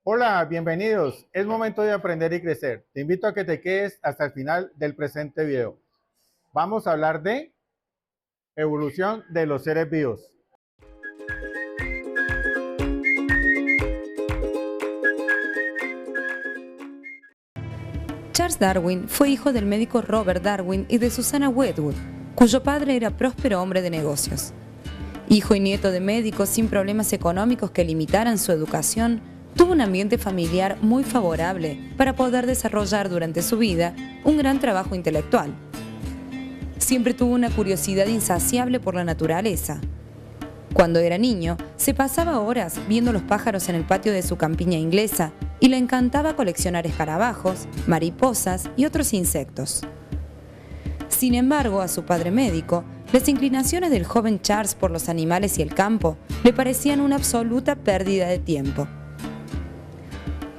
Hola, bienvenidos. Es momento de aprender y crecer. Te invito a que te quedes hasta el final del presente video. Vamos a hablar de evolución de los seres vivos. Charles Darwin fue hijo del médico Robert Darwin y de Susanna Wedgwood, cuyo padre era próspero hombre de negocios. Hijo y nieto de médicos sin problemas económicos que limitaran su educación, tuvo un ambiente familiar muy favorable para poder desarrollar durante su vida un gran trabajo intelectual. Siempre tuvo una curiosidad insaciable por la naturaleza. Cuando era niño, se pasaba horas viendo los pájaros en el patio de su campiña inglesa y le encantaba coleccionar escarabajos, mariposas y otros insectos. Sin embargo, a su padre médico, las inclinaciones del joven Charles por los animales y el campo le parecían una absoluta pérdida de tiempo.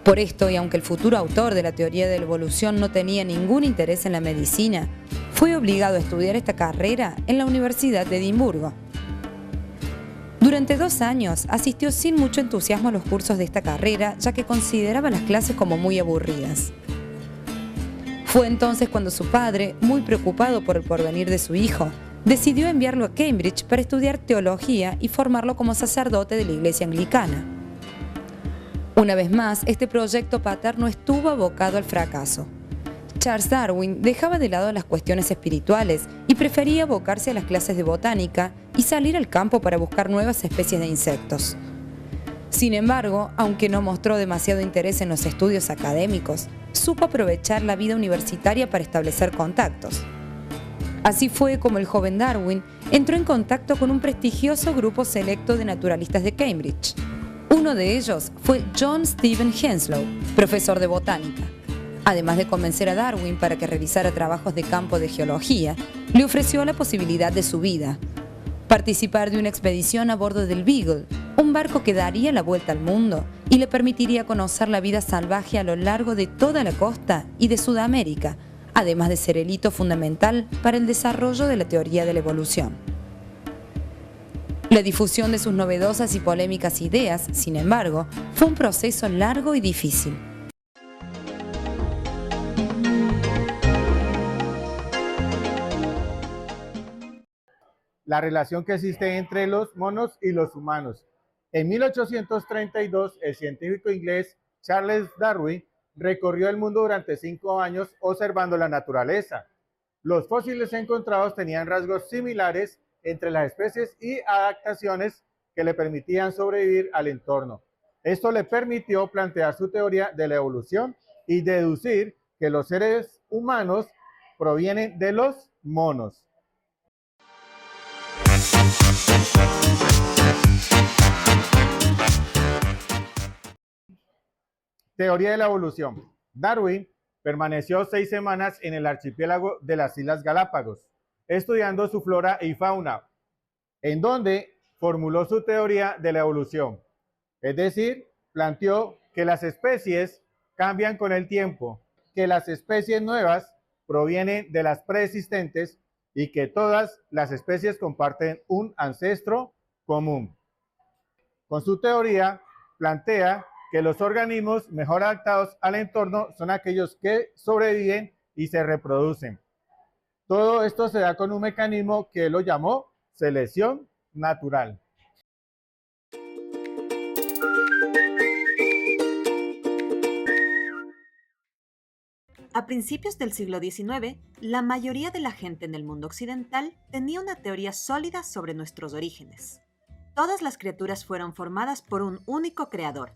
Por esto, y aunque el futuro autor de la teoría de la evolución no tenía ningún interés en la medicina, fue obligado a estudiar esta carrera en la Universidad de Edimburgo. Durante 2 años asistió sin mucho entusiasmo a los cursos de esta carrera, ya que consideraba las clases como muy aburridas. Fue entonces cuando su padre, muy preocupado por el porvenir de su hijo, decidió enviarlo a Cambridge para estudiar teología y formarlo como sacerdote de la Iglesia Anglicana. Una vez más, este proyecto paterno estuvo abocado al fracaso. Charles Darwin dejaba de lado las cuestiones espirituales y prefería abocarse a las clases de botánica y salir al campo para buscar nuevas especies de insectos. Sin embargo, aunque no mostró demasiado interés en los estudios académicos, supo aprovechar la vida universitaria para establecer contactos. Así fue como el joven Darwin entró en contacto con un prestigioso grupo selecto de naturalistas de Cambridge. Uno de ellos fue John Stephen Henslow, profesor de botánica. Además de convencer a Darwin para que realizara trabajos de campo de geología, le ofreció la posibilidad de su vida: participar de una expedición a bordo del Beagle, un barco que daría la vuelta al mundo y le permitiría conocer la vida salvaje a lo largo de toda la costa y de Sudamérica, además de ser el hito fundamental para el desarrollo de la teoría de la evolución. La difusión de sus novedosas y polémicas ideas, sin embargo, fue un proceso largo y difícil. La relación que existe entre los monos y los humanos. En 1832, el científico inglés Charles Darwin recorrió el mundo durante 5 años observando la naturaleza. Los fósiles encontrados tenían rasgos similares entre las especies y adaptaciones que le permitían sobrevivir al entorno. Esto le permitió plantear su teoría de la evolución y deducir que los seres humanos provienen de los monos. Teoría de la evolución. Darwin permaneció 6 semanas en el archipiélago de las Islas Galápagos, estudiando su flora y fauna, en donde formuló su teoría de la evolución. Es decir, planteó que las especies cambian con el tiempo, que las especies nuevas provienen de las preexistentes y que todas las especies comparten un ancestro común. Con su teoría, plantea que los organismos mejor adaptados al entorno son aquellos que sobreviven y se reproducen. Todo esto se da con un mecanismo que él lo llamó selección natural. A principios del siglo XIX, la mayoría de la gente en el mundo occidental tenía una teoría sólida sobre nuestros orígenes. Todas las criaturas fueron formadas por un único creador.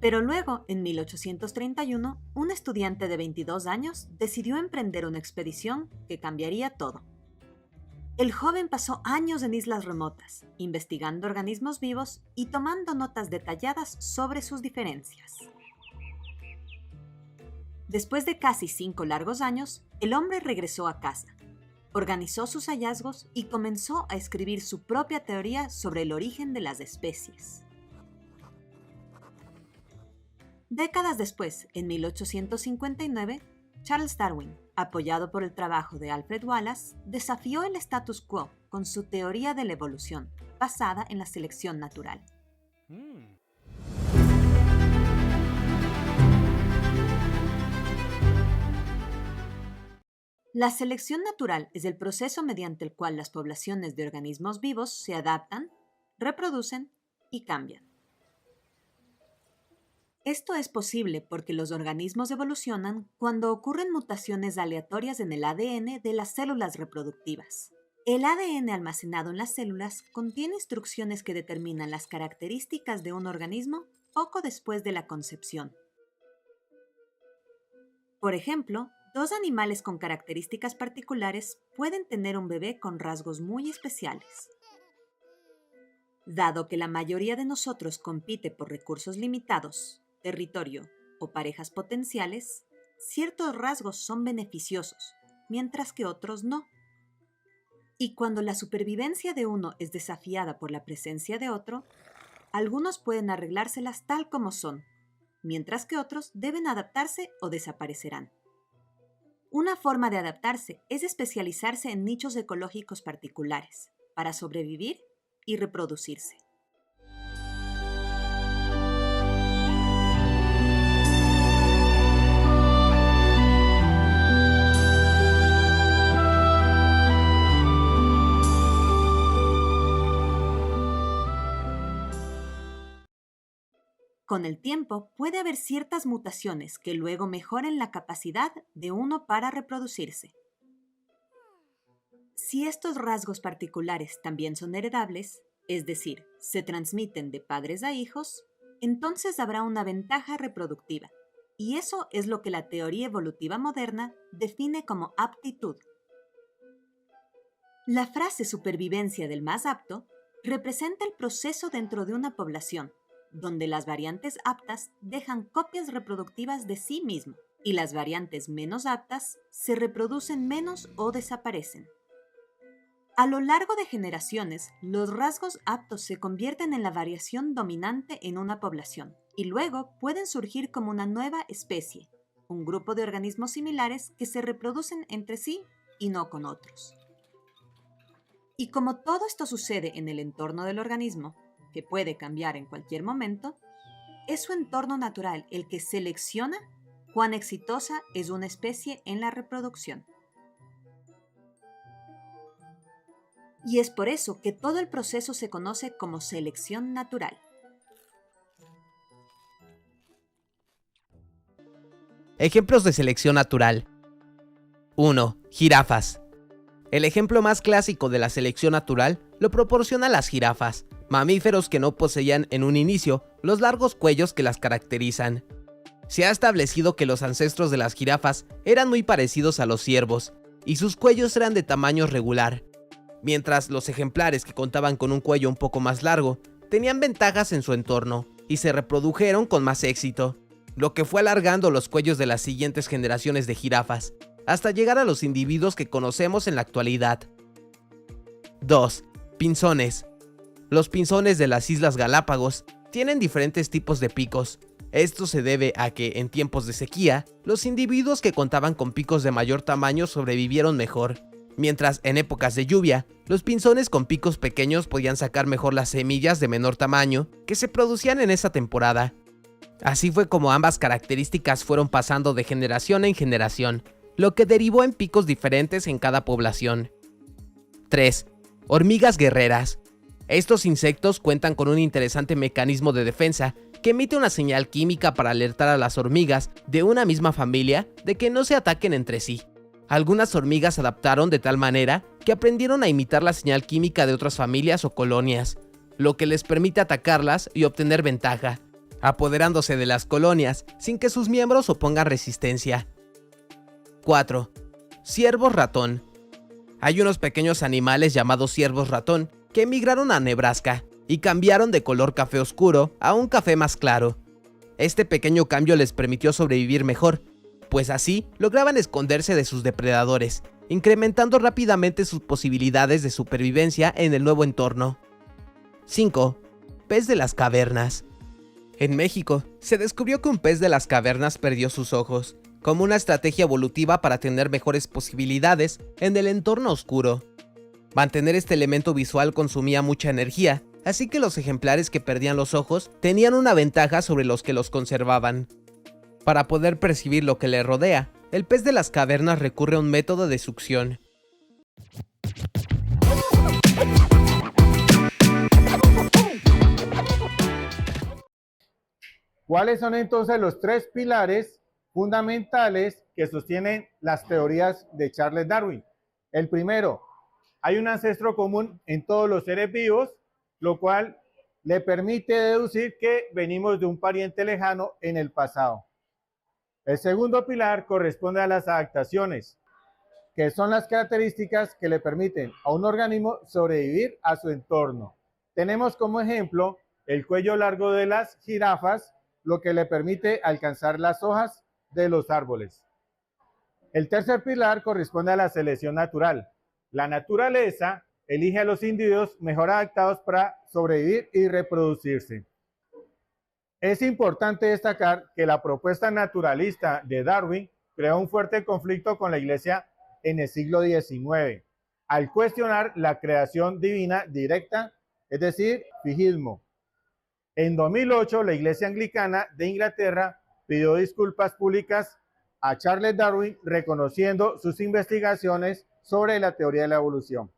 Pero luego, en 1831, un estudiante de 22 años decidió emprender una expedición que cambiaría todo. El joven pasó años en islas remotas, investigando organismos vivos y tomando notas detalladas sobre sus diferencias. Después de casi 5 largos años, el hombre regresó a casa, organizó sus hallazgos y comenzó a escribir su propia teoría sobre el origen de las especies. Décadas después, en 1859, Charles Darwin, apoyado por el trabajo de Alfred Wallace, desafió el status quo con su teoría de la evolución, basada en la selección natural. La selección natural es el proceso mediante el cual las poblaciones de organismos vivos se adaptan, reproducen y cambian. Esto es posible porque los organismos evolucionan cuando ocurren mutaciones aleatorias en el ADN de las células reproductivas. El ADN almacenado en las células contiene instrucciones que determinan las características de un organismo poco después de la concepción. Por ejemplo, 2 animales con características particulares pueden tener un bebé con rasgos muy especiales. Dado que la mayoría de nosotros compite por recursos limitados, territorio o parejas potenciales, ciertos rasgos son beneficiosos, mientras que otros no. Y cuando la supervivencia de uno es desafiada por la presencia de otro, algunos pueden arreglárselas tal como son, mientras que otros deben adaptarse o desaparecerán. Una forma de adaptarse es especializarse en nichos ecológicos particulares, para sobrevivir y reproducirse. Con el tiempo puede haber ciertas mutaciones que luego mejoren la capacidad de uno para reproducirse. Si estos rasgos particulares también son heredables, es decir, se transmiten de padres a hijos, entonces habrá una ventaja reproductiva, y eso es lo que la teoría evolutiva moderna define como aptitud. La frase supervivencia del más apto representa el proceso dentro de una población, donde las variantes aptas dejan copias reproductivas de sí mismo y las variantes menos aptas se reproducen menos o desaparecen. A lo largo de generaciones, los rasgos aptos se convierten en la variación dominante en una población y luego pueden surgir como una nueva especie, un grupo de organismos similares que se reproducen entre sí y no con otros. Y como todo esto sucede en el entorno del organismo, que puede cambiar en cualquier momento, es su entorno natural el que selecciona cuán exitosa es una especie en la reproducción. Y es por eso que todo el proceso se conoce como selección natural. Ejemplos de selección natural. 1. Jirafas. El ejemplo más clásico de la selección natural lo proporcionan las jirafas, mamíferos que no poseían en un inicio los largos cuellos que las caracterizan. Se ha establecido que los ancestros de las jirafas eran muy parecidos a los ciervos, y sus cuellos eran de tamaño regular, mientras los ejemplares que contaban con un cuello un poco más largo tenían ventajas en su entorno y se reprodujeron con más éxito, lo que fue alargando los cuellos de las siguientes generaciones de jirafas, hasta llegar a los individuos que conocemos en la actualidad. 2. Pinzones. Los pinzones de las Islas Galápagos tienen diferentes tipos de picos. Esto se debe a que, en tiempos de sequía, los individuos que contaban con picos de mayor tamaño sobrevivieron mejor, mientras en épocas de lluvia, los pinzones con picos pequeños podían sacar mejor las semillas de menor tamaño que se producían en esa temporada. Así fue como ambas características fueron pasando de generación en generación, lo que derivó en picos diferentes en cada población. 3. Hormigas guerreras. Estos insectos cuentan con un interesante mecanismo de defensa que emite una señal química para alertar a las hormigas de una misma familia de que no se ataquen entre sí. Algunas hormigas se adaptaron de tal manera que aprendieron a imitar la señal química de otras familias o colonias, lo que les permite atacarlas y obtener ventaja, apoderándose de las colonias sin que sus miembros opongan resistencia. 4. Ciervos ratón. Hay unos pequeños animales llamados ciervos ratón que emigraron a Nebraska y cambiaron de color café oscuro a un café más claro. Este pequeño cambio les permitió sobrevivir mejor, pues así lograban esconderse de sus depredadores, incrementando rápidamente sus posibilidades de supervivencia en el nuevo entorno. 5. Pez de las cavernas. En México, se descubrió que un pez de las cavernas perdió sus ojos, como una estrategia evolutiva para tener mejores posibilidades en el entorno oscuro. Mantener este elemento visual consumía mucha energía, así que los ejemplares que perdían los ojos tenían una ventaja sobre los que los conservaban. Para poder percibir lo que le rodea, el pez de las cavernas recurre a un método de succión. ¿Cuáles son entonces los tres pilares fundamentales que sostienen las teorías de Charles Darwin? El primero, hay un ancestro común en todos los seres vivos, lo cual le permite deducir que venimos de un pariente lejano en el pasado. El segundo pilar corresponde a las adaptaciones, que son las características que le permiten a un organismo sobrevivir a su entorno. Tenemos como ejemplo el cuello largo de las jirafas, lo que le permite alcanzar las hojas de los árboles. El tercer pilar corresponde a la selección natural. La naturaleza elige a los individuos mejor adaptados para sobrevivir y reproducirse. Es importante destacar que la propuesta naturalista de Darwin creó un fuerte conflicto con la Iglesia en el siglo XIX, al cuestionar la creación divina directa, es decir, fijísmo. En 2008, la Iglesia Anglicana de Inglaterra pidió disculpas públicas a Charles Darwin, reconociendo sus investigaciones sobre la teoría de la evolución.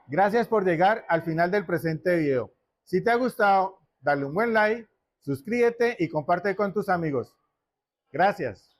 Gracias por llegar al final del presente video. Si te ha gustado, dale un buen like, suscríbete y comparte con tus amigos. Gracias.